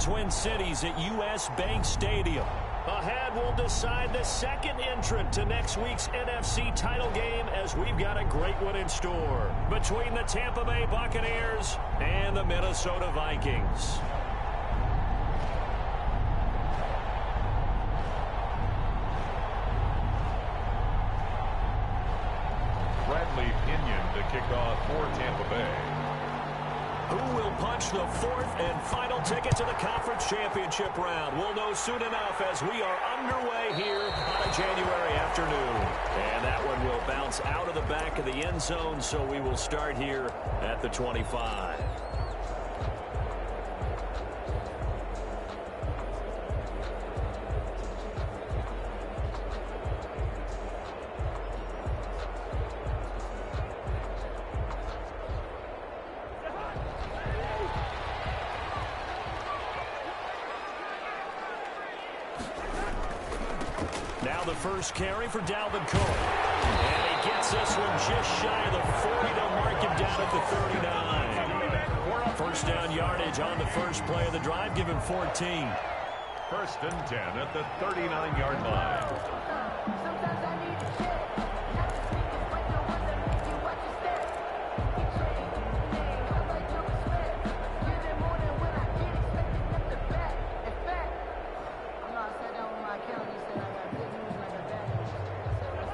Twin Cities at US Bank Stadium. Ahead, we'll decide the second entrant to next week's NFC title game as we've got a great one in store between the Tampa Bay Buccaneers and the Minnesota Vikings. Bradley Pinion to kick off for Tampa Bay. Who will punch the fourth and final ticket to the conference championship round? We'll know soon enough as we are underway here on a January afternoon. And that one will bounce out of the back of the end zone, so we will start here at the 25. Now the first carry for Dalvin Cook. And he gets this one just shy of the 40 to mark him down at the 39. First down yardage on the first play of the drive, given 14. First and 10 at the 39-yard line.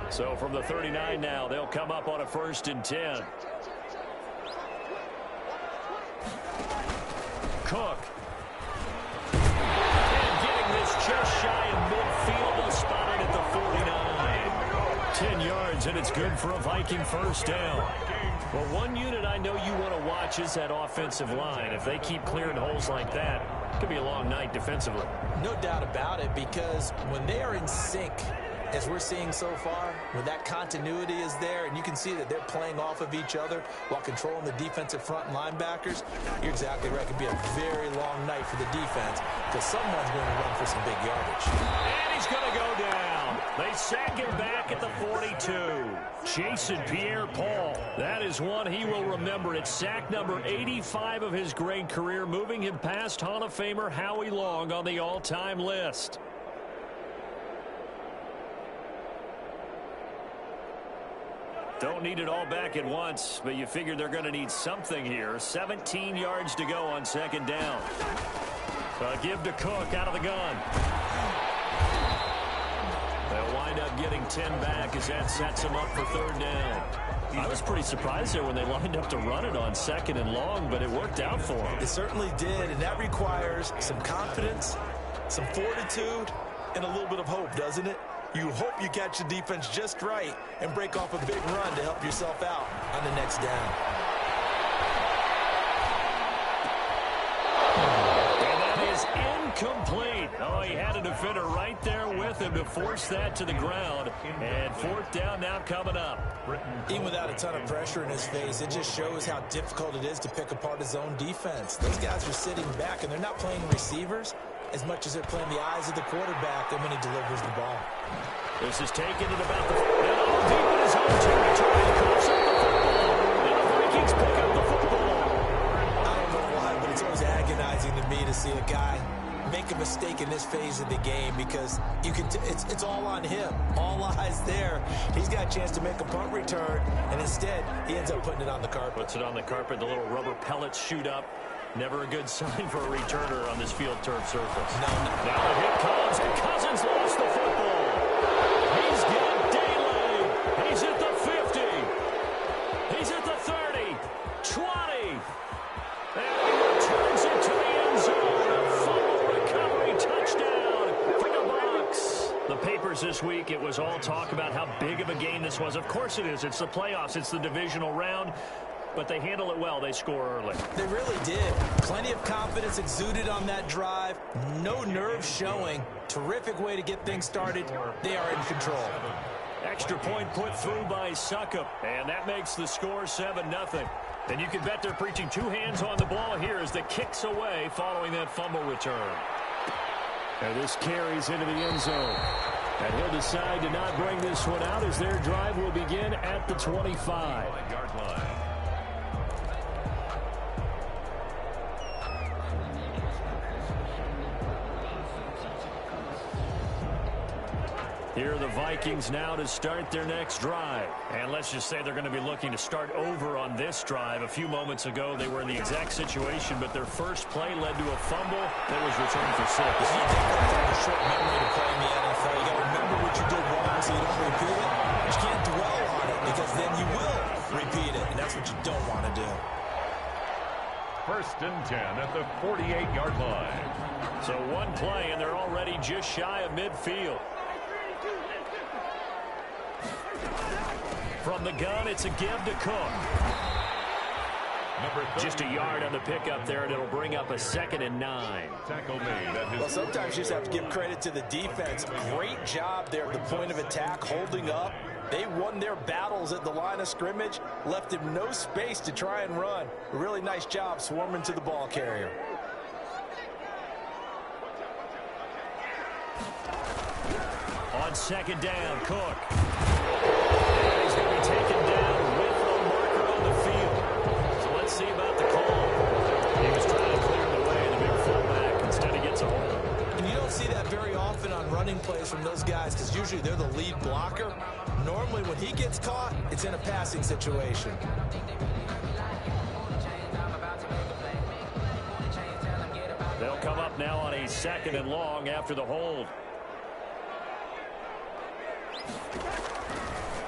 So from the 39 now, they'll come up on a first and 10. Cook. And getting this just shy of midfield. They'll spot it at the 49. 10 yards, and it's good for a Viking first down. Well, one unit I know you want to watch is that offensive line. If they keep clearing holes like that, it could be a long night defensively. No doubt about it, because when they are in sync, as we're seeing so far, when that continuity is there and you can see that they're playing off of each other while controlling the defensive front and linebackers, you're exactly right. It could be a very long night for the defense because someone's going to run for some big yardage. And he's going to go down. They sack him back at the 42. Jason Pierre-Paul. That is one he will remember. It's sack number 85 of his great career, moving him past Hall of Famer Howie Long on the all-time list. Don't need it all back at once, but you figure they're going to need something here. 17 yards to go on second down. Give to Cook out of the gun. They'll wind up getting 10 back as that sets them up for third down. I was pretty surprised there when they lined up to run it on second and long, but it worked out for them. It certainly did, and that requires some confidence, some fortitude, and a little bit of hope, doesn't it? You hope you catch the defense just right and break off a big run to help yourself out on the next down. And that is incomplete. Oh, he had a defender right there with him to force that to the ground. And fourth down now coming up. Even without a ton of pressure in his face, it just shows how difficult it is to pick apart his own defense. Those guys are sitting back, and they're not playing receivers as much as they're playing the eyes of the quarterback and when he delivers the ball. This is taken at about the... And all deep in his own territory. Coughs up the football. And the Vikings pick up the football. I don't know why, but it's always agonizing to me to see a guy make a mistake in this phase of the game because you can it's all on him. All eyes there. He's got a chance to make a punt return, and instead he ends up putting it on the carpet. Puts it on the carpet. The little rubber pellets shoot up. Never a good sign for a returner on this field turf surface. No. Now the hit comes, and Cousins lost the football. He's got Daly. He's at the 50. He's at the 30. 20. And he returns it to the end zone. A fumble recovery touchdown for the Bucs. The papers this week, it was all talk about how big of a game this was. Of course it is. It's the playoffs. It's the divisional round. But they handle it well. They score early. They really did. Plenty of confidence exuded on that drive. No nerve showing. Terrific way to get things started. They are in control. Extra point put through by Succop. And that makes the score 7-0. And you can bet they're preaching two hands on the ball here as the kicks away following that fumble return. And this carries into the end zone. And he'll decide to not bring this one out as their drive will begin at the 25-yard line. Here are the Vikings now to start their next drive. And let's just say they're going to be looking to start over on this drive. A few moments ago, they were in the exact situation, but their first play led to a fumble that was returned for 6. You take a short memory to play in the NFL. You got to remember what you did wrong so you don't repeat it. But you can't dwell on it because then you will repeat it, and that's what you don't want to do. 1st and 10 at the 48-yard line. So one play, and they're already just shy of midfield. From the gun, it's a give to Cook. Just a yard on the pickup there, and it'll bring up a 2nd and 9. Tackle made. Well, sometimes you just have to give credit to the defense. Great job there at the point of attack, holding up. They won their battles at the line of scrimmage, left him no space to try and run. A really nice job swarming to the ball carrier. On 2nd down, Cook. And he's going to be taken down with a marker on the field. So let's see about the call. He was trying to clear the way, the big fullback. Instead, he gets a hold. And you don't see that very often on running plays from those guys because usually they're the lead blocker. Normally, when he gets caught, it's in a passing situation. They'll come up now on a 2nd and long after the hold.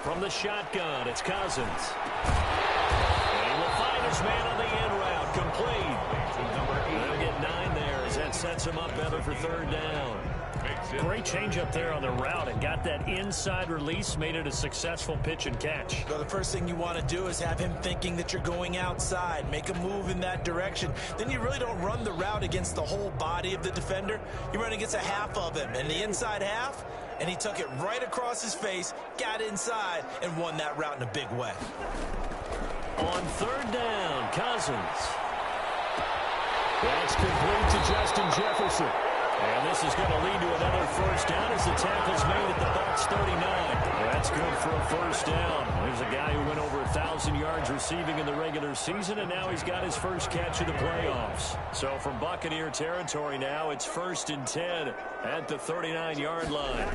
From the shotgun, it's Cousins. And he will find his man on the end route, complete. They'll get 9 there as that sets him up better for 3rd down. Great change up there on the route and got that inside release, made it a successful pitch and catch. Well, the first thing you want to do is have him thinking that you're going outside, make a move in that direction. Then you really don't run the route against the whole body of the defender. You run against a half of him, and the inside half, and he took it right across his face, got inside, and won that route in a big way. On 3rd down, Cousins. That's complete to Justin Jefferson. And this is going to lead to another 1st down as the tackle's made at the Bucs 39. That's good for a 1st down. There's a guy who went over 1,000 yards receiving in the regular season, and now he's got his first catch of the playoffs. So from Buccaneer territory now, it's 1st and 10 at the 39-yard line.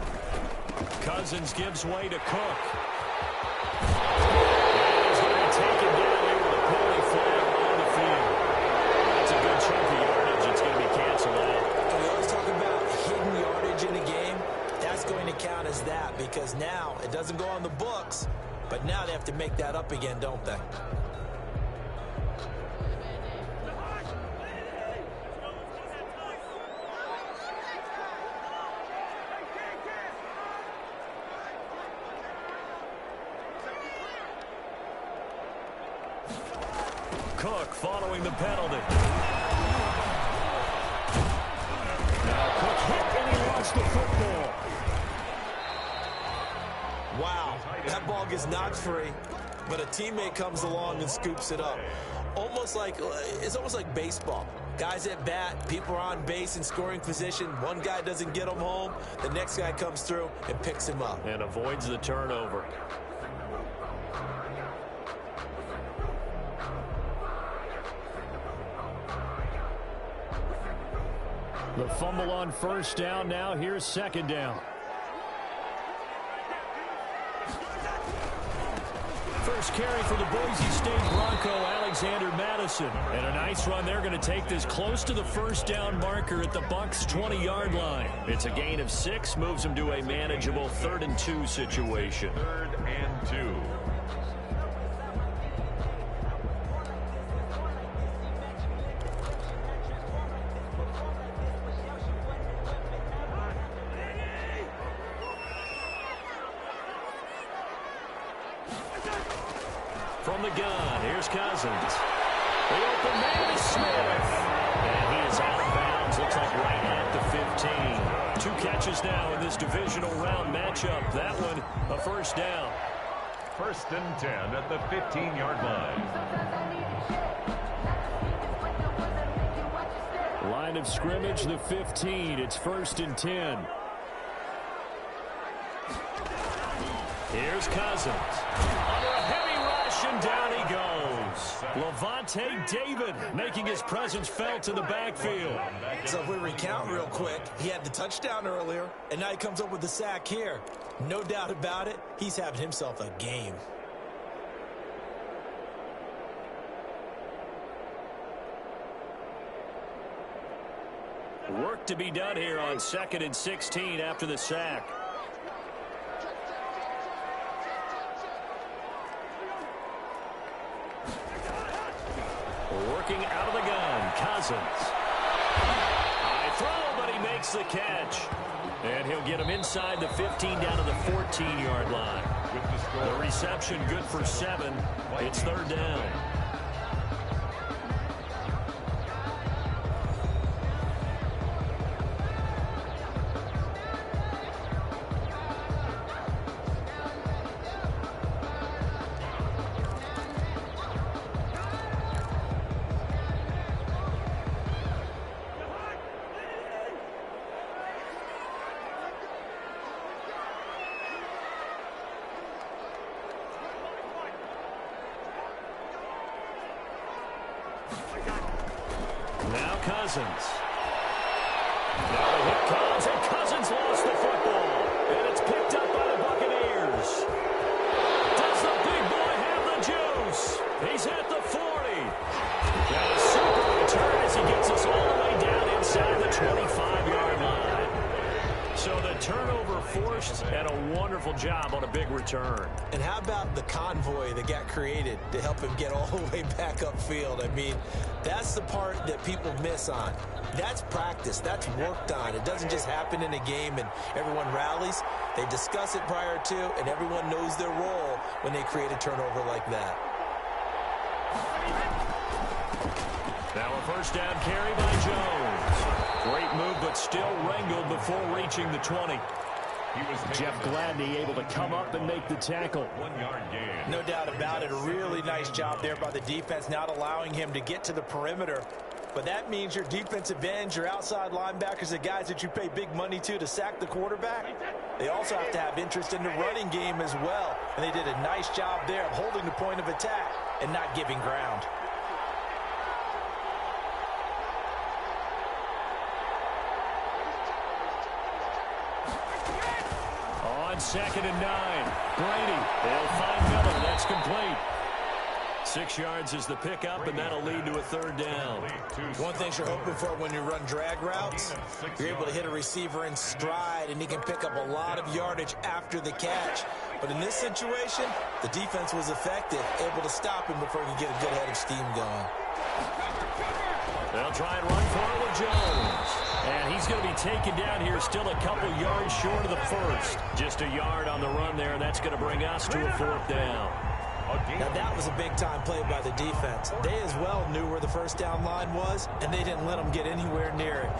Cousins gives way to Cook. And he's going to be taken down here with a penalty flag on the field. That's a good chunk of yardage. It's going to be canceled out. In a game, that's going to count as that because now it doesn't go on the books, but now they have to make that up again, don't they? Cook following the penalty. Now Cook hit and he lost the football. Wow, that ball gets knocked free, but a teammate comes along and scoops it up. It's almost like baseball. Guys at bat, people are on base in scoring position. One guy doesn't get him home, the next guy comes through and picks him up. And avoids the turnover. The fumble on 1st down. Now here's 2nd down. First carry for the Boise State Bronco, Alexander Madison. And a nice run. They're going to take this close to the 1st down marker at the Bucs 20-yard line. It's a gain of 6, moves them to a manageable 3rd and 2 situation. 3rd and 2. From the gun, here's Cousins. The open man is Smith. And he is out of bounds. Looks like right at the 15. 2 catches now in this divisional round matchup. That one, a 1st down. 1st and 10 at the 15-yard line. Line of scrimmage, the 15. It's 1st and 10. Here's Cousins. Under a heavy rush, reception, down he goes. Lavonte David making his presence felt in the backfield. So if we recount real quick, he had the touchdown earlier, and now he comes up with the sack here. No doubt about it, he's having himself a game. Work to be done here on 2nd and 16 after the sack. Working out of the gun, Cousins. High throw, but he makes the catch. And he'll get him inside the 15 down to the 14-yard line. The reception good for 7. It's 3rd down. Now Cousins. Now the hit comes, and Cousins lost the football. And it's picked up by the Buccaneers. Does the big boy have the juice? He's at the 40. Got a super return as he gets us all the way down inside the 25-yard line. So the turnover forced, and a wonderful job on a big return. And how about the convoy that got created to help him get all the way back upfield? I mean, that's the part that people miss on. That's practice. That's worked on. It doesn't just happen in a game and everyone rallies. They discuss it prior to, and everyone knows their role when they create a turnover like that. Now a first down carry by Jones. Great move, but still wrangled before reaching the 20. Jeff Gladney able to come up and make the tackle. 1-yard gain. No doubt about it. A really nice job there by the defense, not allowing him to get to the perimeter. But that means your defensive ends, your outside linebackers, the guys that you pay big money to sack the quarterback, they also have to have interest in the running game as well. And they did a nice job there of holding the point of attack and not giving ground. On 2nd and 9, Brady. They'll find Miller. That's complete. 6 yards is the pickup, and that'll lead to a 3rd down. One thing you're hoping for when you run drag routes, you're able to hit a receiver in stride, and he can pick up a lot of yardage after the catch. But in this situation, the defense was effective, able to stop him before he could get a good head of steam going. They'll try and run for it with Jones. And he's going to be taken down here, still a couple yards short of the first. Just a yard on the run there, and that's going to bring us to a 4th down. Now that was a big-time play by the defense. They as well knew where the first down line was, and they didn't let them get anywhere near it.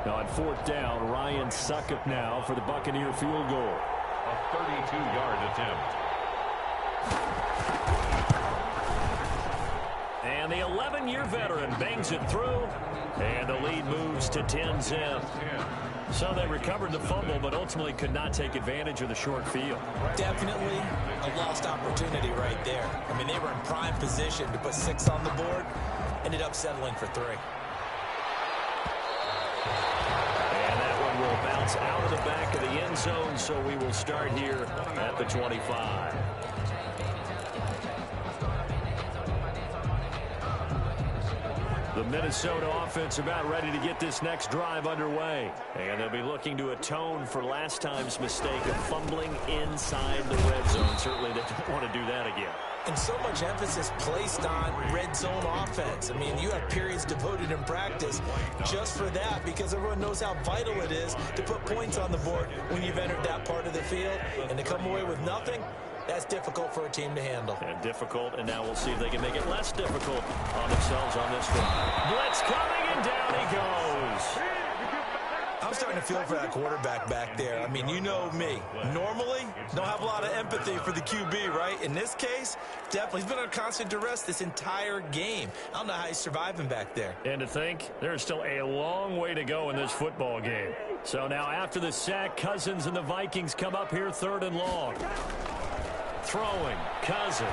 Now on 4th down, Ryan Succop now for the Buccaneer field goal. A 32-yard attempt. And the 11-year veteran bangs it through, and the lead moves to 10-zip. So they recovered the fumble, but ultimately could not take advantage of the short field. Definitely a lost opportunity right there. I mean, they were in prime position to put 6 on the board, ended up settling for 3. And that one will bounce out of the back of the end zone, so we will start here at the 25. The Minnesota offense about ready to get this next drive underway. And they'll be looking to atone for last time's mistake of fumbling inside the red zone. Certainly they don't want to do that again. And so much emphasis placed on red zone offense. I mean, you have periods devoted in practice just for that, because everyone knows how vital it is to put points on the board when you've entered that part of the field. And to come away with nothing, that's difficult for a team to handle. And difficult, and now we'll see if they can make it less difficult on themselves on this one. Blitz coming, and down he goes. I'm starting to feel for that quarterback back there. I mean, you know me. Normally, don't have a lot of empathy for the QB, right? In this case, definitely. He's been under constant duress this entire game. I don't know how he's surviving back there. And to think, there's still a long way to go in this football game. So now after the sack, Cousins and the Vikings come up here 3rd and long. Throwing, Cousins.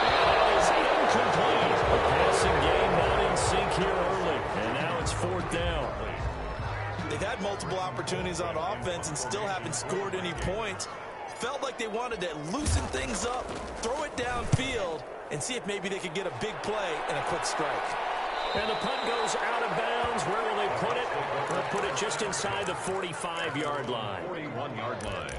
That is incomplete. The passing game not in sync here early. And now it's 4th down. They've had multiple opportunities on offense and still haven't scored any points. Felt like they wanted to loosen things up, throw it downfield, and see if maybe they could get a big play and a quick strike. And the punt goes out of bounds. Where will they put it? They'll put it just inside the 45-yard line. 41-yard line.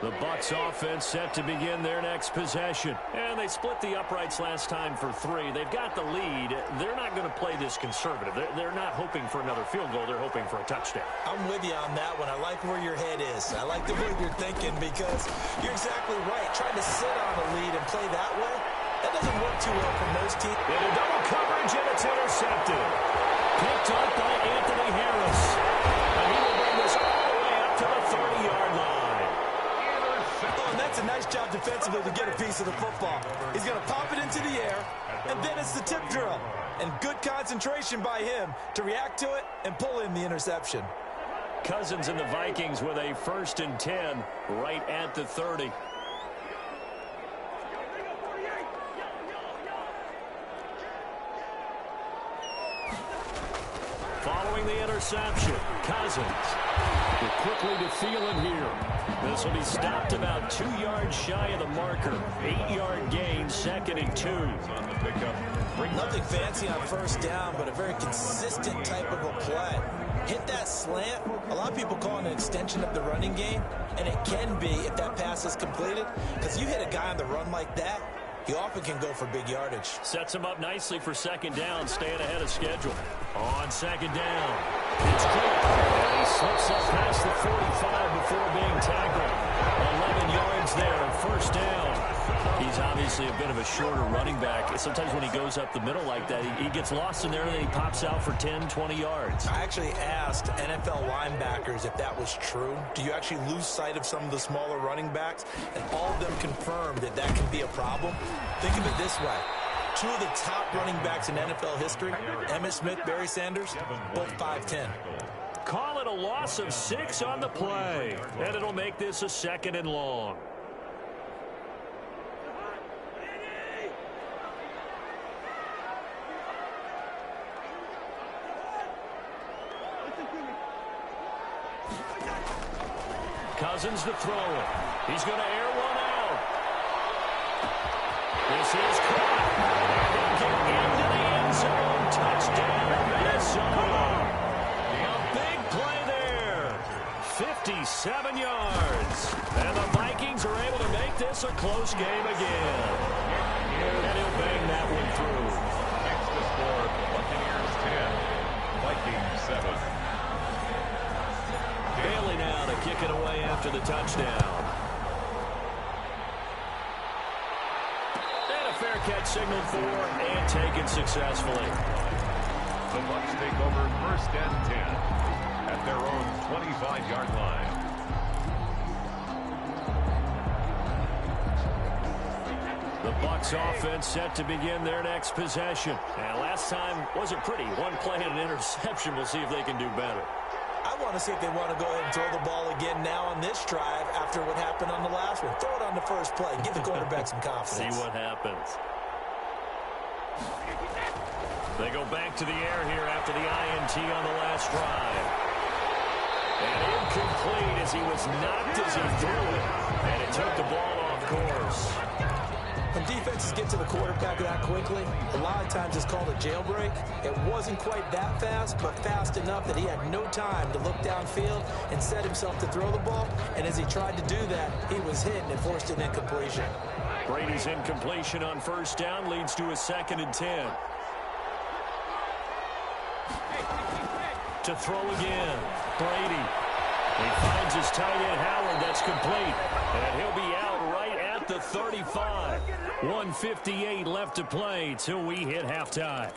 The Bucs offense set to begin their next possession. And they split the uprights last time for 3. They've got the lead. They're not going to play this conservative. They're not hoping for another field goal. They're hoping for a touchdown. I'm with you on that one. I like where your head is. I like the way you're thinking because you're exactly right. Trying to sit on a lead and play that way, that doesn't work too well for most teams. In a double coverage, and it's intercepted. Picked up by Anthony Harris. And he will bring this all the way up to the 30-yard line. Oh, and that's a nice job defensively to get a piece of the football. He's going to pop it into the air, and then it's the tip drill. And good concentration by him to react to it and pull in the interception. Cousins and the Vikings with a 1st and 10 right at the 30. Following the interception, Cousins will quickly to Thielen here. This will be stopped about 2 yards shy of the marker. 8-yard gain, 2nd and 2. On the pickup. Nothing fancy on 1st down, but a very consistent type of a play. Hit that slant. A lot of people call it an extension of the running game, and it can be if that pass is completed. Because you hit a guy on the run like that, you often can go for big yardage. Sets him up nicely for 2nd down, staying ahead of schedule. On 2nd down, it's quick. And he slips up past the 45 before being tackled. 11 yards there, 1st down. He's obviously a bit of a shorter running back. Sometimes when he goes up the middle like that, he gets lost in there and then he pops out for 10, 20 yards. I actually asked NFL linebackers if that was true. Do you actually lose sight of some of the smaller running backs? And all of them confirmed that that can be a problem. Think of it this way. 2 of the top running backs in NFL history, Emmitt Smith, Barry Sanders, both 5'10". Call it a loss of 6 on the play. And it'll make this a 2nd and long. Cousins to throw it. He's going to air one out. This is caught. And they get into the end zone. Touchdown, Minnesota. A big play there. 57 yards. And the Vikings are able to make this a close game again. And he'll bang that one through. Next to score, Buccaneers 10, Vikings 7. Bailey now to kick it away after the touchdown. And a fair catch signaled for and taken successfully. The Bucs take over 1st and 10 at their own 25-yard line. The Bucs offense set to begin their next possession. And last time wasn't pretty. One play and an interception. We'll see if they can do better. I want to see if they want to go ahead and throw the ball again now on this drive after what happened on the last one. Throw it on the first play. Give the quarterback some confidence. See what happens. They go back to the air here after the INT on the last drive. And incomplete as he was knocked as he threw it. And it took the ball off course. When defenses get to the quarterback that quickly, a lot of times it's called a jailbreak. It wasn't quite that fast, but fast enough that he had no time to look downfield and set himself to throw the ball. And as he tried to do that, he was hit and forced an incompletion. Brady's incompletion on 1st down leads to a 2nd and 10. to throw again. Brady. He finds his tight end, Howard. That's complete. And he'll be out right at the 35. 1:58 left to play till we hit halftime.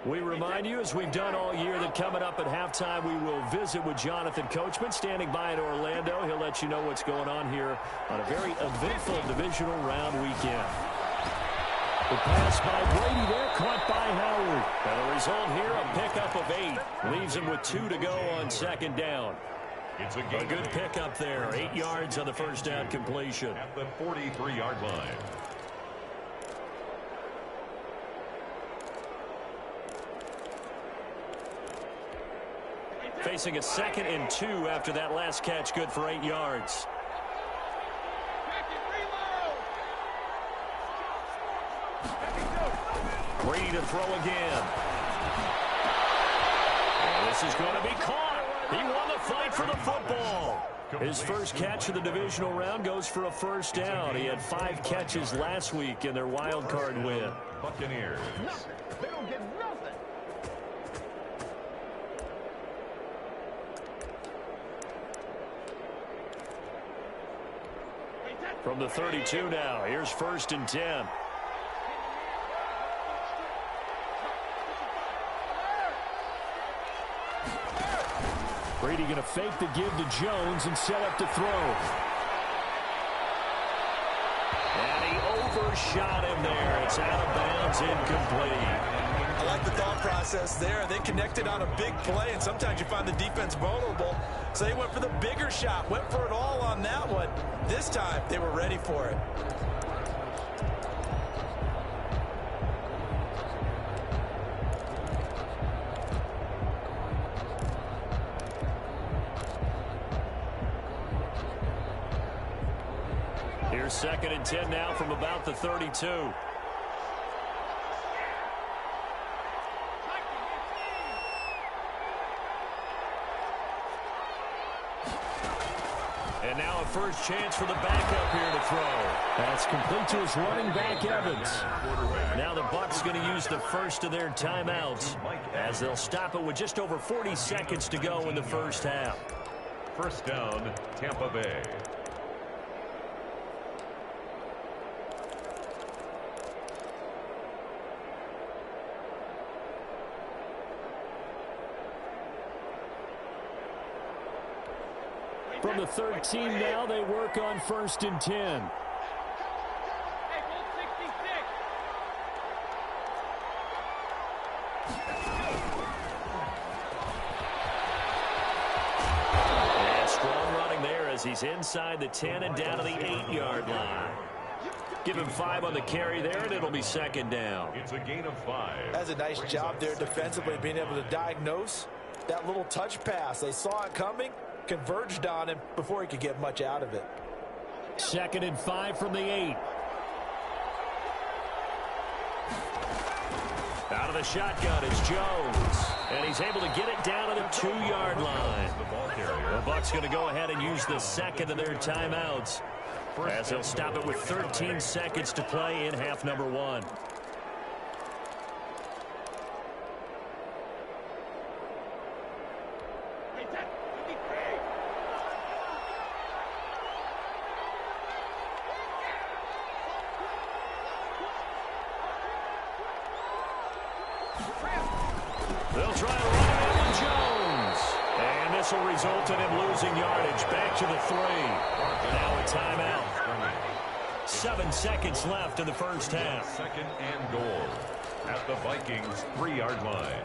We remind you, as we've done all year, that coming up at halftime, we will visit with Jonathan Coachman, standing by in Orlando. He'll let you know what's going on here on a very eventful divisional round weekend. The pass by Brady there, caught by Howard. And the result here, a pickup of 8. Leaves him with 2 to go on second down. It's a good pickup there. 8 yards on the first down completion. At the 43-yard line. Facing a 2nd and 2 after that last catch, good for 8 yards. Brady to throw again. And this is going to be caught. He won the fight for the football. His first catch of the divisional round goes for a first down. He had 5 catches last week in their wild card win. Buccaneers. They don't get nothing. From the 32 now, here's 1st and 10. Brady going to fake the give to Jones and set up to throw. And he overshot him there. It's out of bounds, incomplete. I like the thought process there. They connected on a big play, and sometimes you find the defense vulnerable. So they went for the bigger shot, went for it all on that one. This time, they were ready for it. Here's 2nd and 10 now from about the 32. And now a first chance for the backup here to throw. That's complete to his running back, Evans. Now the Bucs going to use the first of their timeouts as they'll stop it with just over 40 seconds to go in the first half. First down, Tampa Bay. From the 13 now, they work on 1st and 10. And strong running there as he's inside the 10 and down to the 8-yard line. Give him 5 on the carry there, and it'll be 2nd down. It's a gain of 5. That's a nice job there defensively, being able to diagnose that little touch pass. They saw it coming, converged on him before he could get much out of it. 2nd and 5 from the 8. Out of the shotgun is Jones. And he's able to get it down to the 2-yard line. The Bucs going to go ahead and use the 2nd of their timeouts as they'll stop it with 13 seconds to play in half number 1. They'll try to run it in with Jones. And this will result in him losing yardage. Back to the 3. Now a timeout. 7 seconds left in the first half. 2nd and goal at the Vikings 3-yard line.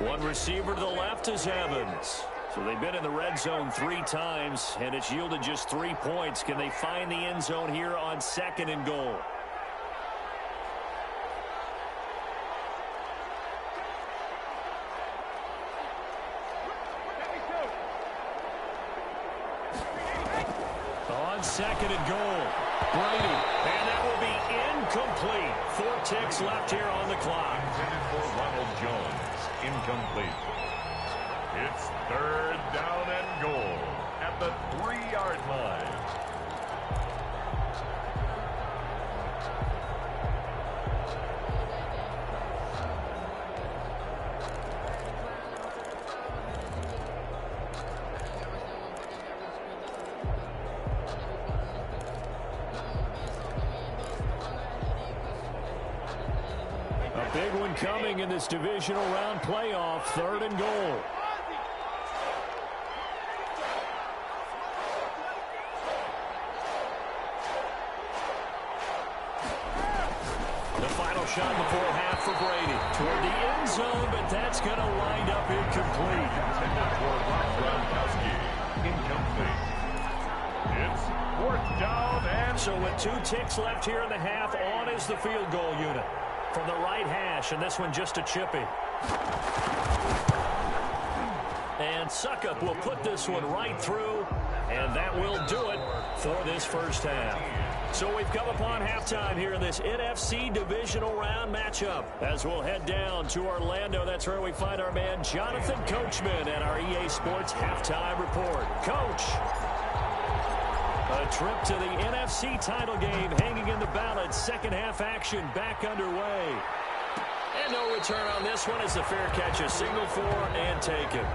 One receiver to the left is Evans. So they've been in the red zone 3 times, and it's yielded just 3 points. Can they find the end zone here on 2nd and goal? on second and goal. Brady, and that will be incomplete. 4 ticks left here on the clock. Intended for Ronald Jones. Incomplete. It's third down and goal at the 3-yard line. A big one coming in this divisional round playoff. Third and goal. The final shot before half for Brady. Toward the end zone, but that's going to wind up incomplete. Intended for Rob Gronkowski. Incomplete. It's fourth down and... So with 2 ticks left here in the half, on is the field goal unit. From the right hash, and this one just a chippy. And Suckup will put this one right through, and that will do it for this first half. So we've come upon halftime here in this NFC divisional round matchup. As we'll head down to Orlando, that's where we find our man Jonathan Coachman at our EA Sports Halftime Report. Coach, a trip to the NFC title game hanging in the balance. Second half action back underway. And no return on this one as the fair catch is signaled for and taken.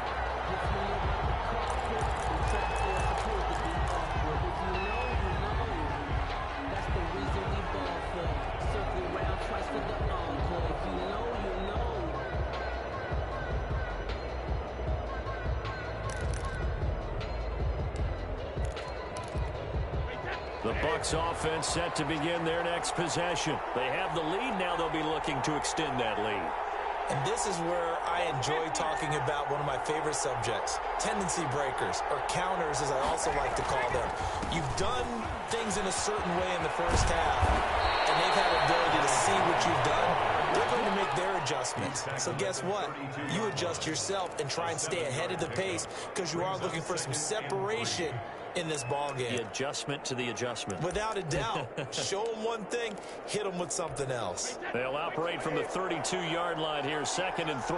The Bucs offense set to begin their next possession. They have the lead. Now they'll be looking to extend that lead. And this is where I enjoy talking about one of my favorite subjects, tendency breakers, or counters as I also like to call them. You've done things in a certain way in the first half, and they've had the ability to see what you've done. They're going to make their adjustments. So guess what? You adjust yourself and try and stay ahead of the pace because you are looking for some separation in this ball game. The adjustment to the adjustment. Without a doubt. Show them one thing, hit them with something else. They'll operate from the 32-yard line here, 2nd and 3.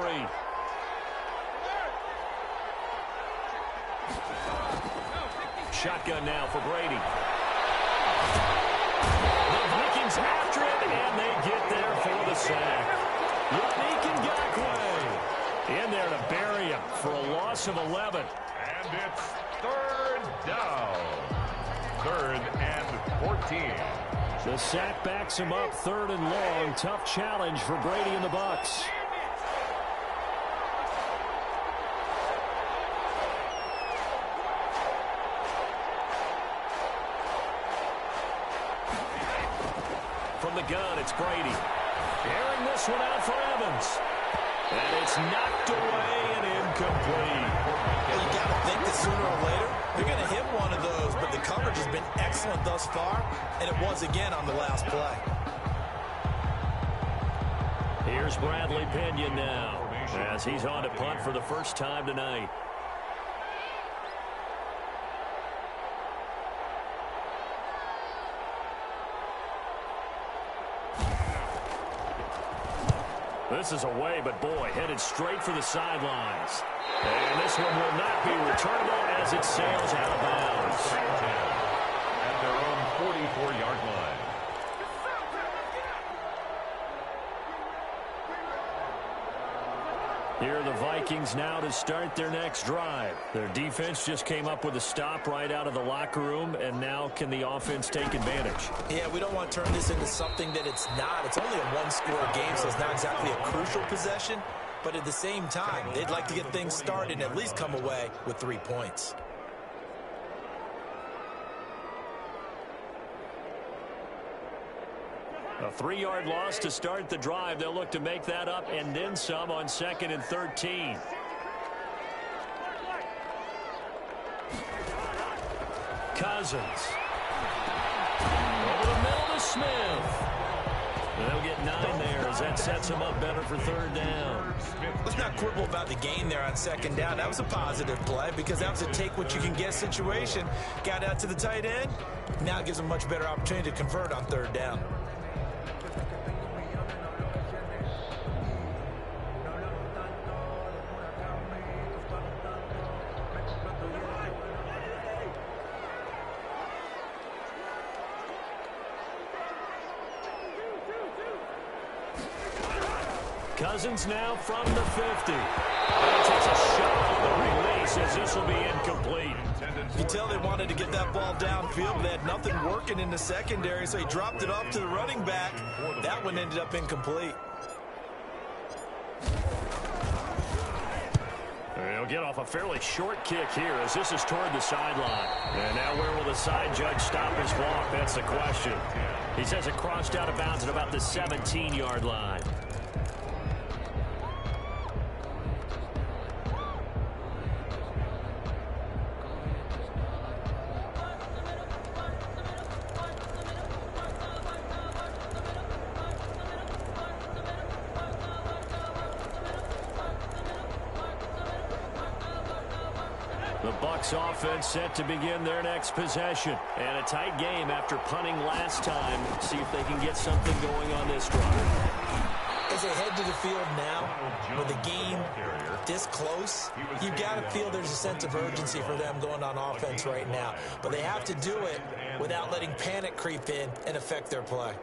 Shotgun now for Brady. The Vikings after it, and they get there for the sack. Yannick Ngakoue in there to bury him for a loss of 11. And it's third down. 3rd and 14. The sack backs him up, 3rd and long. Tough challenge for Brady and the Bucs. From the gun, it's Brady. Airing this one out for Evans. And it's knocked away and incomplete. Well, you got to think that sooner or later, they're going to hit one of those, but the coverage has been excellent thus far, and it was again on the last play. Here's Bradley Pinion now, as he's on to punt for the first time tonight. This is away, but boy, headed straight for the sidelines. And this one will not be returnable as it sails out of bounds. At their own 44-yard line. Here are the Vikings now to start their next drive. Their defense just came up with a stop right out of the locker room, and now can the offense take advantage? Yeah, we don't want to turn this into something that it's not. It's only a one-score game, so it's not exactly a crucial possession. But at the same time, they'd like to get things started and at least come away with 3 points. A 3-yard loss to start the drive. They'll look to make that up and then some on 2nd and 13. Cousins. Over the middle to Smith. They'll get 9 there as as that sets him up better for third down. Let's not quibble about the gain there on second down. That was a positive play because that was a take-what-you-can-get situation. Got out to the tight end. Now it gives him a much better opportunity to convert on third down. Cousins now from the 50. And takes a shot on the release as this will be incomplete. You tell they wanted to get that ball downfield, but they had nothing working in the secondary, so he dropped it off to the running back. That one ended up incomplete. He'll get off a fairly short kick here as this is toward the sideline. And now where will the side judge stop his walk? That's the question. He says it crossed out of bounds at about the 17-yard line. The Bucs offense set to begin their next possession. And a tight game after punting last time. See if they can get something going on this drive. As they head to the field now, with the game this close, you've got to feel there's a sense of urgency for them going on offense right now. But they have to do it without letting panic creep in and affect their play.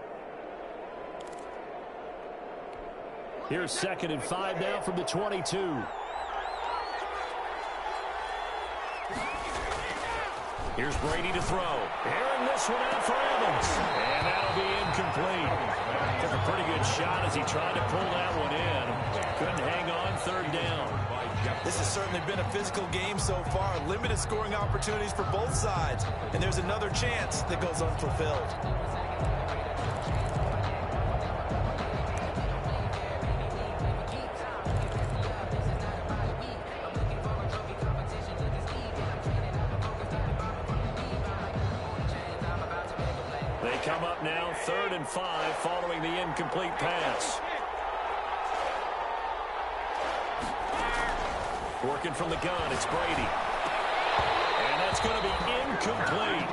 Here's 2nd and 5 now from the 22. Here's Brady to throw. Airing this one out for Evans. And that'll be incomplete. Took a pretty good shot as he tried to pull that one in. Couldn't hang on third down. This has certainly been a physical game so far. Limited scoring opportunities for both sides. And there's another chance that goes unfulfilled. They come up now 3rd and 5 following the incomplete pass. Working from the gun, it's Brady. And that's going to be incomplete.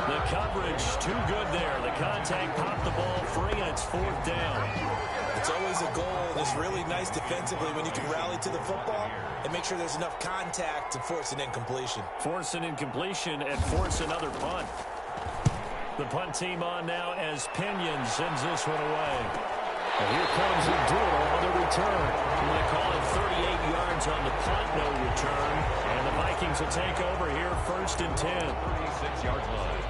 The coverage too good there. The contact popped the ball free, and it's 4th down. It's always a goal, and it's really nice defensively when you can rally to the football and make sure there's enough contact to force an incompletion. Force an incompletion and force another punt. The punt team on now as Pinion sends this one away. And here comes Abdullah on the return. I'm going to call it 38 yards on the punt, no return. And the Vikings will take over here 1st and 10. 36-yard line.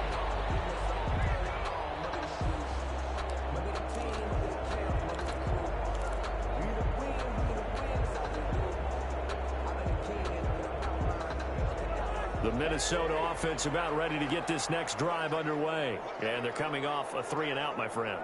The Minnesota offense about ready to get this next drive underway. And they're coming off a 3-and-out, my friend.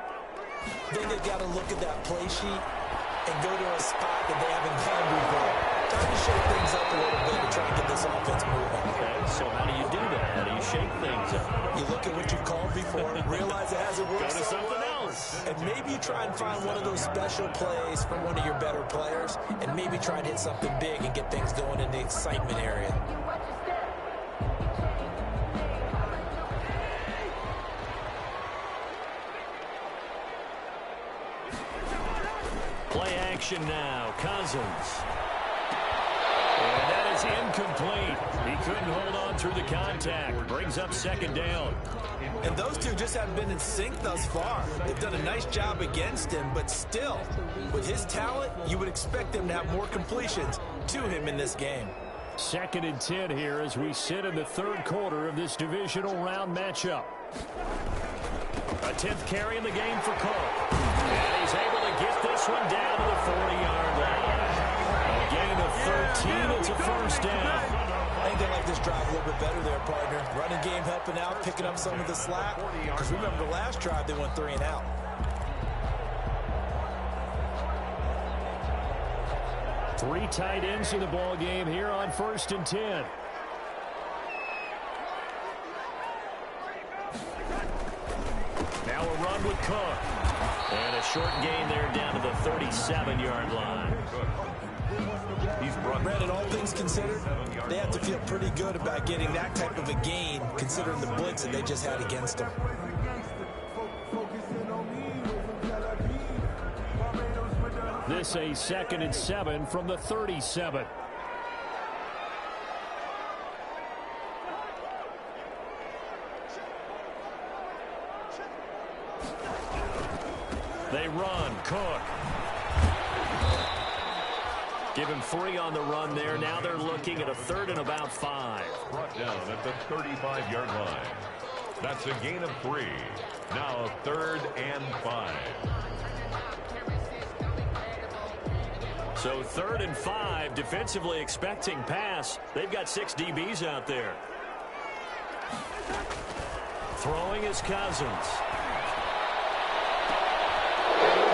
I think they've got to look at that play sheet and go to a spot that they haven't gone before. Time to shake things up a little bit to try and get this offense moving. Okay, so how do you do that? How do you shake things up? You look at what you called before, realize it hasn't worked Go to so something well, else. and maybe you try and find one of those special plays from one of your better players, and maybe try to hit something big and get things going in the excitement area. Play action now. Cousins. And that is incomplete. He couldn't hold on through the contact. Brings up 2nd down. And those two just haven't been in sync thus far. They've done a nice job against him, but still, with his talent, you would expect them to have more completions to him in this game. 2nd and 10 here as we sit in the 3rd quarter of this divisional round matchup. A 10th carry in the game for Cook. And he's able to get this one down to the 40-yard line. A gain of 13. It's a 1st down. I think they like this drive a little bit better there, partner. Running game helping out, picking up some of the slack. Because remember the last drive, they went 3-and-out. Three tight ends in the ball game here on 1st and 10. Now a run with Cook. And a short gain there down to the 37-yard line. He's brought Brandon, all things considered, they have to feel pretty good about getting that type of a gain, considering the blitz that they just had against them. This a 2nd and 7 from the 37. They run. Cook. Give him 3 on the run there. Now they're looking at a 3rd and about 5. brought down at the 35-yard line. That's a gain of 3. Now 3rd and 5. So 3rd and 5, defensively expecting pass. They've got 6 DBs out there. Throwing is Cousins.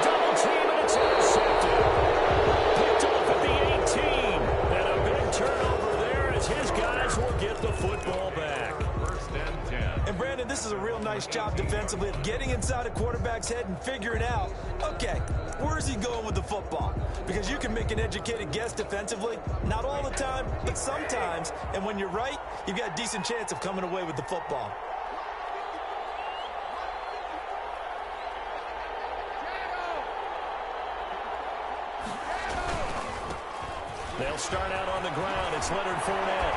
Double team, and it's intercepted. Picked off at the 18. And a big turnover there as his guys will get the football back. 1st and 10. And Brandon, this is a real nice job defensively of getting inside a quarterback's head and figuring out, okay, where's he going with the football? Because you can make an educated guess defensively, not all the time, but sometimes. And when you're right, you've got a decent chance of coming away with the football. They'll start out on the ground. It's Leonard Fournette.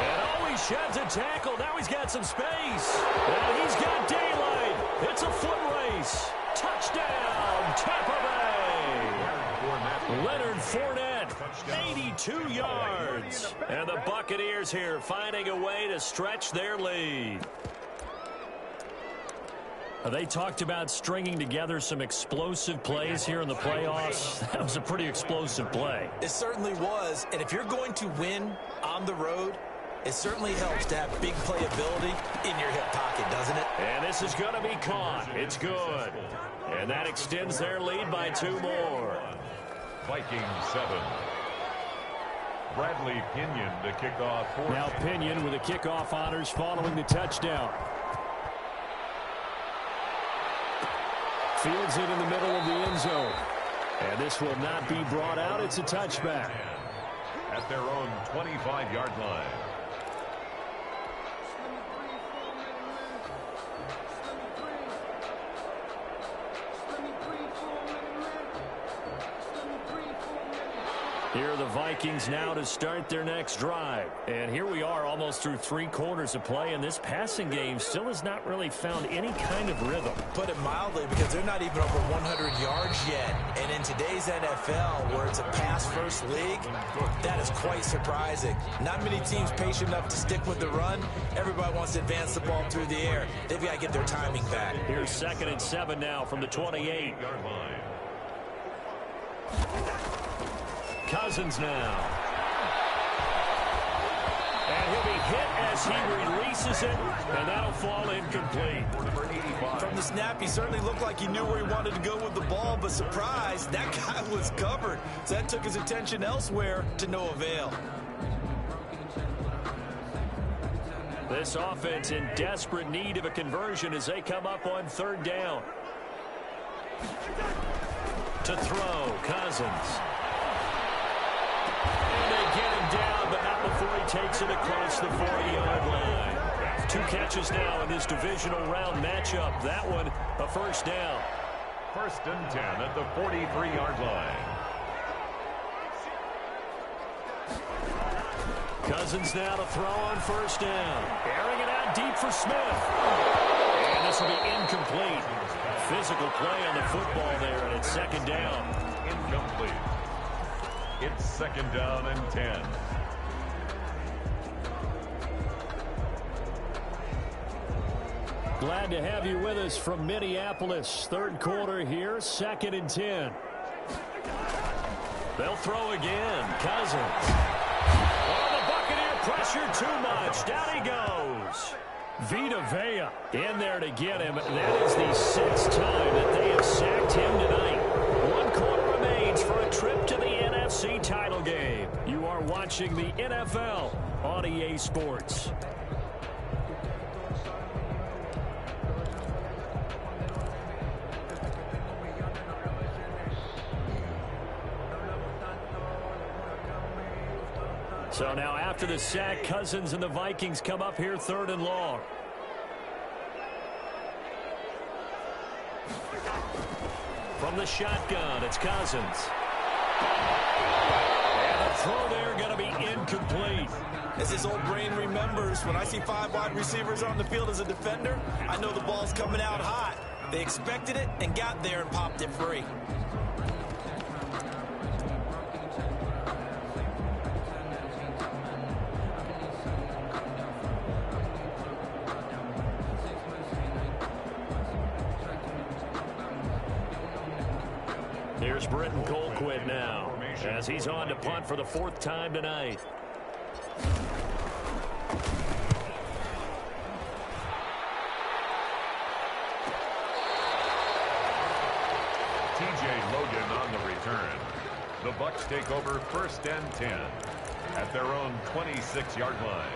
And he sheds a tackle. Now he's got some space. And he's got daylight. It's a foot race. Touchdown, Tampa Bay. Leonard Fournette, 82 yards. And the Buccaneers here finding a way to stretch their lead. They talked about stringing together some explosive plays here in the playoffs. That was a pretty explosive play. It certainly was. And if you're going to win on the road, it certainly helps to have big playability in your hip pocket, doesn't it? And this is going to be caught. It's good. And that extends their lead by 2 more. Vikings 7. Bradley Pinion to kick off. Now Pinion with the kickoff honors following the touchdown. Fields it in the middle of the end zone. And this will not be brought out. It's a touchback. At their own 25-yard line. Here are the Vikings now to start their next drive. And here we are almost through 3 quarters of play, and this passing game still has not really found any kind of rhythm. Put it mildly, because they're not even over 100 yards yet. And in today's NFL, where it's a pass-first league, that is quite surprising. Not many teams patient enough to stick with the run. Everybody wants to advance the ball through the air. They've got to get their timing back. Here's 2nd and 7 now from the 28-yard line. Cousins now. And he'll be hit as he releases it, and that'll fall incomplete. From the snap, he certainly looked like he knew where he wanted to go with the ball, but surprise, that guy was covered. So that took his attention elsewhere to no avail. This offense in desperate need of a conversion as they come up on 3rd down. To throw, Cousins. And they get him down, but not before he takes it across the 40-yard line. 2 catches now in this divisional round matchup. That one, a 1st down. 1st and 10 at the 43-yard line. Cousins now to throw on 1st down. Airing it out deep for Smith. And this will be incomplete. Physical play on the football there, and it's 2nd down. Incomplete. It's 2nd down and 10. Glad to have you with us from Minneapolis. 3rd quarter here, 2nd and 10. They'll throw again. Cousins. Oh, the Buccaneer pressure too much. Down he goes. Vita Vea in there to get him. That is the 6th time that they have sacked him tonight. 1 quarter remains for a trip to the NFC title game. You are watching the NFL on EA Sports. So now after the sack, Cousins and the Vikings come up here 3rd and long. From the shotgun, it's Cousins. And the throw there going to be incomplete. As his old brain remembers, when I see 5 wide receivers on the field as a defender, I know the ball's coming out hot. They expected it and got there and popped it free. Here's Britton Colquitt now, as he's on to punt for the 4th time tonight. TJ Logan on the return. The Bucs take over 1st and 10 at their own 26-yard line.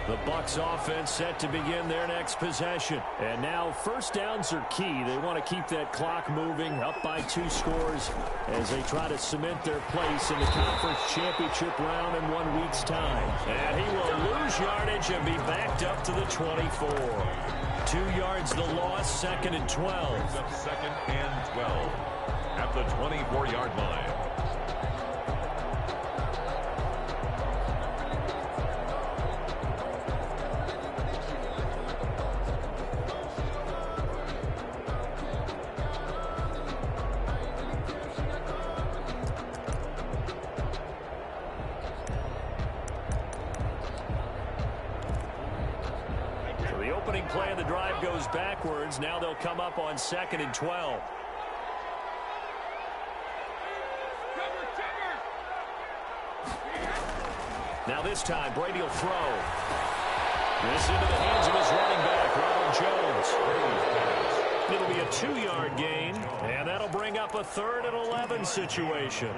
The Bucs offense set to begin their next possession. And now 1st downs are key. They want to keep that clock moving, up by 2 scores as they try to cement their place in the conference championship round in 1 week's time. And he will lose yardage and be backed up to the 24. 2 yards the loss, 2nd and 12. 2nd and 12 at the 24-yard line. Play of the drive goes backwards. Now they'll come up on 2nd and 12. Now this time Brady will throw. This into the hands of his running back, Ronald Jones. It'll be a 2-yard gain, and that'll bring up a 3rd and 11 situation.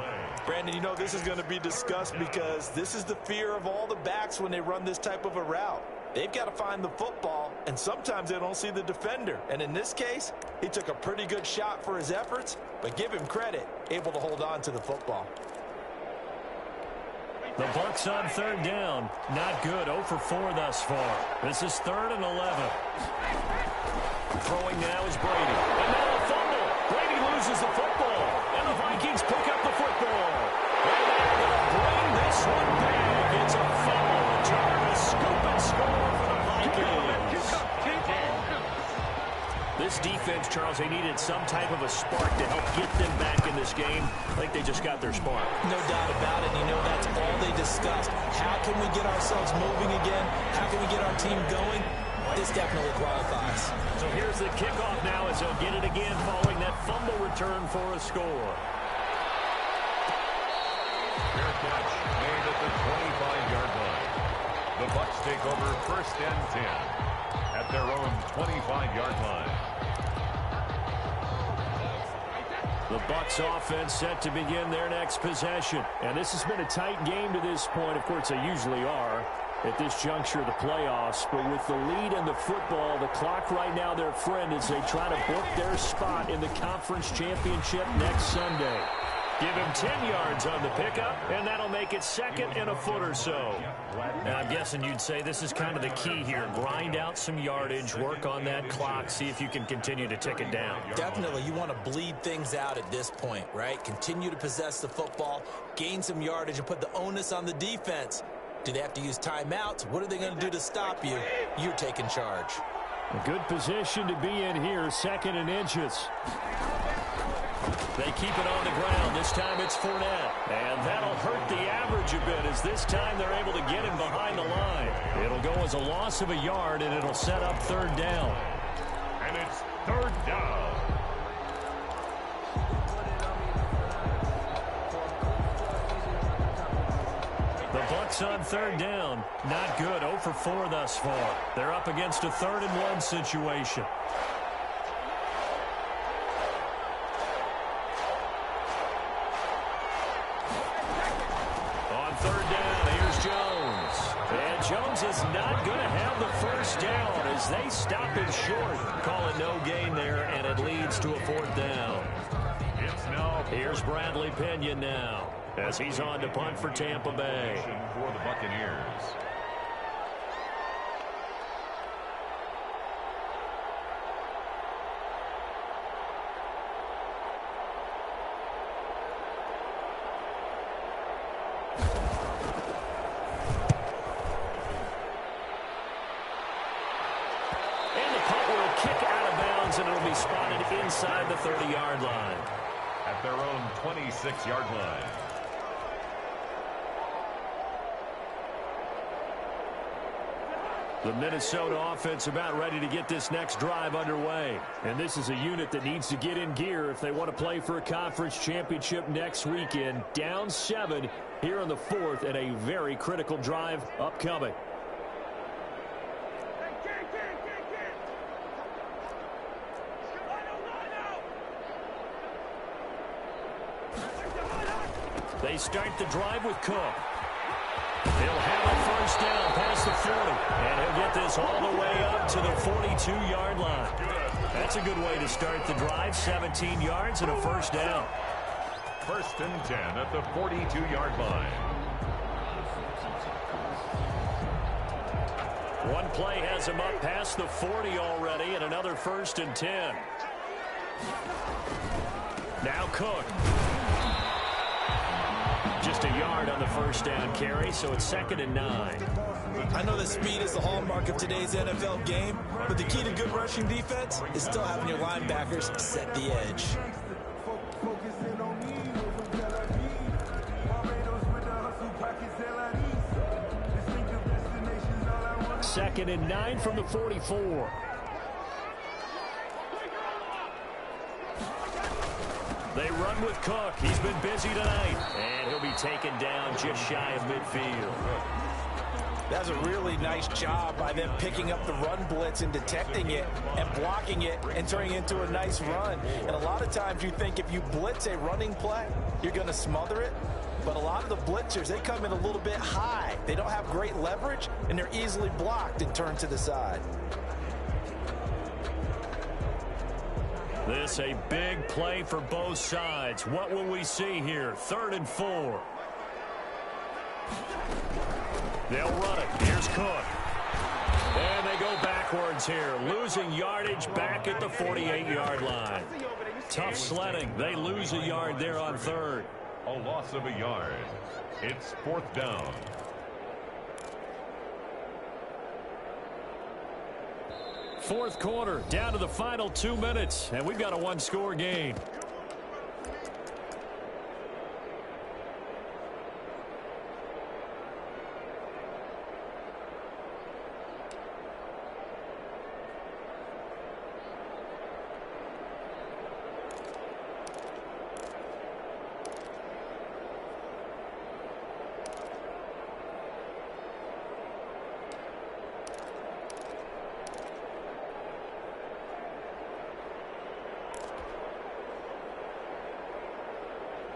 Brandon, you know this is going to be discussed because this is the fear of all the backs when they run this type of a route. They've got to find the football, and sometimes they don't see the defender. And in this case, he took a pretty good shot for his efforts, but give him credit, able to hold on to the football. The Bucs on 3rd down. Not good. 0 for 4 thus far. This is 3rd and 11. Throwing now is Brady. And now a fumble. Brady loses the football. And the Vikings pick up the football. And they're going to bring this one back. It's a fumble return. A scoop and score for the Vikings. This defense, Charles, they needed some type of a spark to help get them back in this game. I think they just got their spark. No doubt about it. You know, that's all they discussed. How can we get ourselves moving again? How can we get our team going? This definitely qualifies. So here's the kickoff now as they'll get it again following that fumble return for a score. Fair catch made at the 25-yard line. The Bucs take over 1st and 10 at their own 25-yard line. The Bucs offense set to begin their next possession. And this has been a tight game to this point. Of course, they usually are at this juncture of the playoffs. But with the lead in the football, the clock right now their friend as they try to book their spot in the conference championship next Sunday. Give him 10 yards on the pickup, and that'll make it 2nd and a foot or so. And I'm guessing you'd say this is kind of the key here. Grind out some yardage, work on that clock, see if you can continue to tick it down. Definitely, you want to bleed things out at this point, right? Continue to possess the football, gain some yardage, and put the onus on the defense. Do they have to use timeouts? What are they going to do to stop you? You're taking charge. A good position to be in here, 2nd and inches. They keep it on the ground. This time it's Fournette. And that'll hurt the average a bit as this time they're able to get him behind the line. It'll go as a loss of a yard, and it'll set up 3rd down. And it's 3rd down. The Bucs on 3rd down. Not good. 0 for 4 thus far. They're up against a 3rd and 1 situation. Jones is not going to have the 1st down as they stop it short. Call it no gain there, and it leads to a 4th down. It's now. Here's Bradley Pinion now. as he's on to punt for Tampa Bay. For the Buccaneers. And it'll be spotted inside the 30-yard line. At their own 26-yard line. The Minnesota offense about ready to get this next drive underway. And this is a unit that needs to get in gear if they want to play for a conference championship next weekend. Down 7 here in the 4th and a very critical drive upcoming. They start the drive with Cook. He'll have a first down past the 40. And he'll get this all the way up to the 42-yard line. That's a good way to start the drive. 17 yards and a first down. 1st and 10 at the 42-yard line. One play has him up past the 40 already, and another 1st and 10. Now Cook. Just a yard on the first down carry, so it's 2nd and 9. I know that speed is the hallmark of today's NFL game, but the key to good rushing defense is still having your linebackers set the edge. 2nd and 9 from the 44. They run with Cook. He's been busy tonight. And he'll be taken down just shy of midfield. That's a really nice job by them picking up the run blitz and detecting it and blocking it and turning it into a nice run. And a lot of times you think if you blitz a running play, you're going to smother it. But a lot of the blitzers, they come in a little bit high. They don't have great leverage, and they're easily blocked and turned to the side. This a big play for both sides. What will we see here? 3rd and 4. They'll run it. Here's Cook. And they go backwards here, losing yardage back at the 48-yard line. Tough sledding. They lose a yard there on 3rd. A loss of a yard. It's 4th down. Fourth quarter, down to the final 2 minutes, and we've got a one-score game.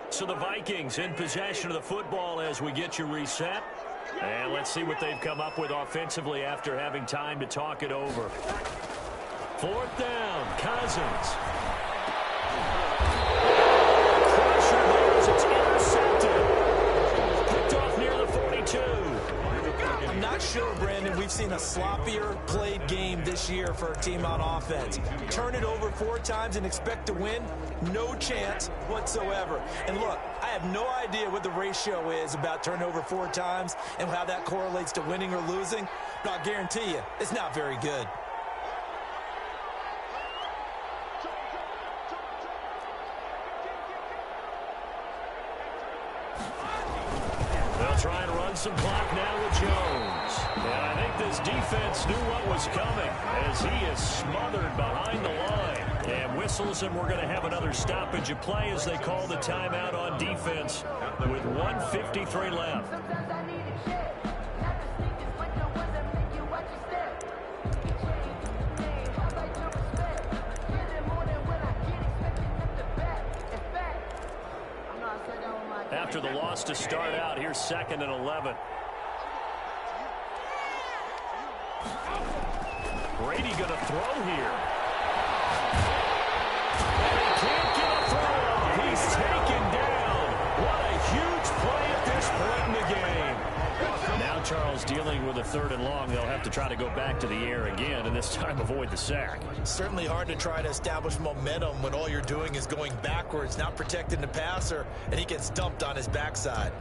So the Vikings in possession of the football as we get you reset. And let's see what they've come up with offensively after having time to talk it over. 4th down, Cousins. Pressure there as it's intercepted. Picked off near the 42. I'm not sure, Brandon, we've seen a sloppier played game this year for a team on offense. Turn it over 4 times and expect to win? No chance whatsoever. And look, I have no idea what the ratio is about turnover 4 times and how that correlates to winning or losing, but I'll guarantee you, it's not very good. They'll try and run some clock now with Jones. And I think this defense knew what was coming as he is smothered behind the line. And whistles, and we're going to have another stoppage of play as they call the timeout on defense with 1:53 left. After the loss to start out, here's 2nd and 11. Brady going to throw here. And he can't get a throw. He's taken down. What a huge 3rd and long, they'll have to try to go back to the air again, and this time avoid the sack. Certainly hard to try to establish momentum when all you're doing is going backwards, not protecting the passer, and he gets dumped on his backside.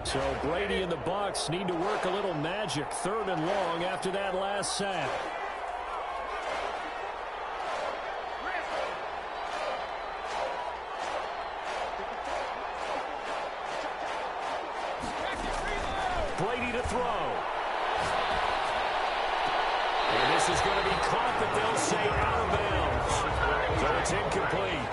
So Brady and the Bucs need to work a little magic. 3rd and long after that last sack. Brady to throw. And this is going to be caught, but they'll say out of bounds. So it's incomplete.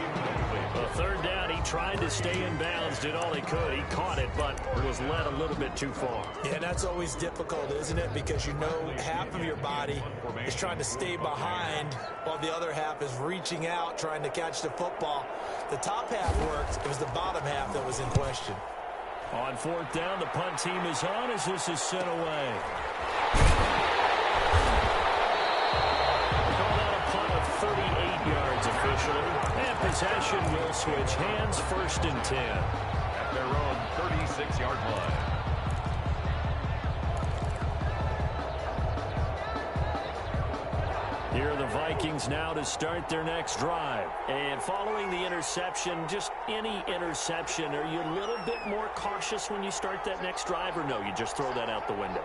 A 3rd down, he tried to stay in bounds, did all he could. He caught it, but was led a little bit too far. Yeah, and that's always difficult, isn't it? Because you know half of your body is trying to stay behind while the other half is reaching out, trying to catch the football. The top half worked. It was the bottom half that was in question. On 4th down, the punt team is on as this is sent away. Called out a punt of 38 yards officially. And possession will switch hands, 1st and 10. At their own 36-yard line. Here are the Vikings now to start their next drive. And following the interception, just any interception, are you a little bit more cautious when you start that next drive, or no, you just throw that out the window?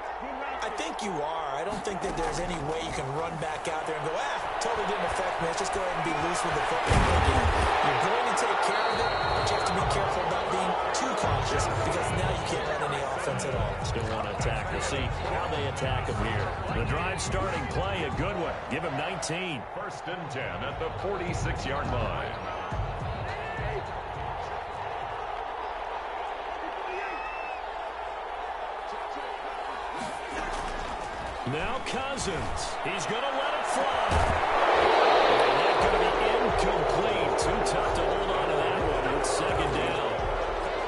I think you are. I don't think that there's any way you can run back out there and go, totally didn't affect me. Let's just go ahead and be loose with the football again. You're going to take care of it, but you have to be careful about being too cautious because now you can't run any offense at all. Still want to attack. We'll see how they attack him here. The drive starting play, a good one. Give him 19. 1st and 10 at the 46-yard line. Now Cousins. He's going to let it fly. And that's going to be incomplete. Too tough to hold on to that one. It's 2nd down.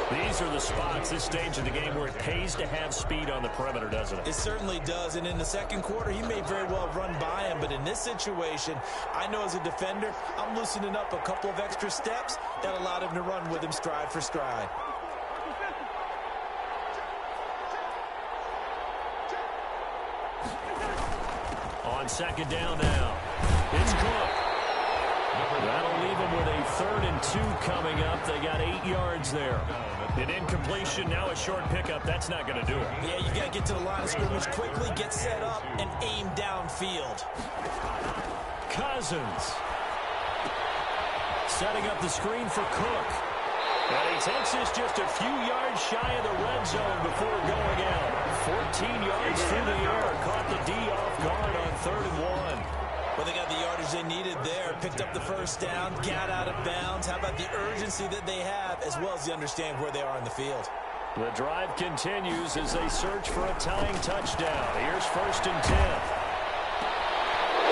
These are the spots, this stage of the game, where it pays to have speed on the perimeter, doesn't it? It certainly does, and in the 2nd quarter, he may very well run by him, but in this situation, I know as a defender, I'm loosening up a couple of extra steps that allowed him to run with him stride for stride. On 2nd down now, it's Cook. That'll leave them with a 3rd and 2 coming up. They got 8 yards there. An incompletion, now a short pickup. That's not going to do it. Yeah, you got to get to the line of scrimmage quickly, get set up, and aim downfield. Cousins. Setting up the screen for Cook. And he takes this just a few yards shy of the red zone before going out. 14 yards through the air. Caught the D off guard on 3rd and 1. Well, they got the yardage they needed there. Picked up the 1st down, got out of bounds. How about the urgency that they have, as well as they understand where they are in the field? The drive continues as they search for a tying touchdown. Here's 1st and 10.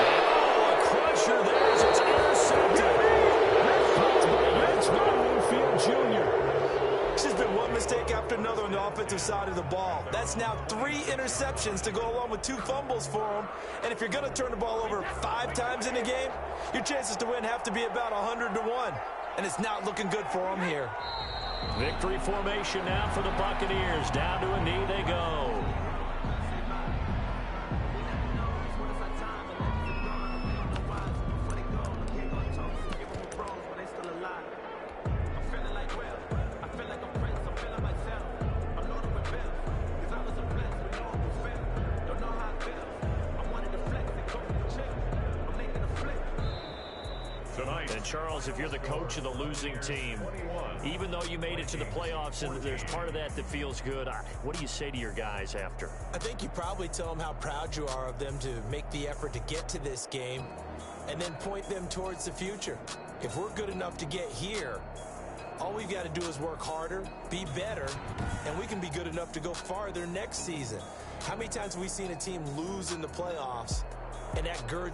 Oh, a crusher there as it's intercepted. That's by Winfield Jr. There's been one mistake after another on the offensive side of the ball. That's now 3 interceptions to go along with 2 fumbles for him. And if you're going to turn the ball over 5 times in a game, your chances to win have to be about 100-1. And it's not looking good for him here. Victory formation now for the Buccaneers. Down to a knee they go. Charles, if you're the coach of the losing team, even though you made it to the playoffs and there's part of that feels good, what do you say to your guys after? I think you probably tell them how proud you are of them to make the effort to get to this game and then point them towards the future. If we're good enough to get here, all we've got to do is work harder, be better, and we can be good enough to go farther next season. How many times have we seen a team lose in the playoffs, and that girds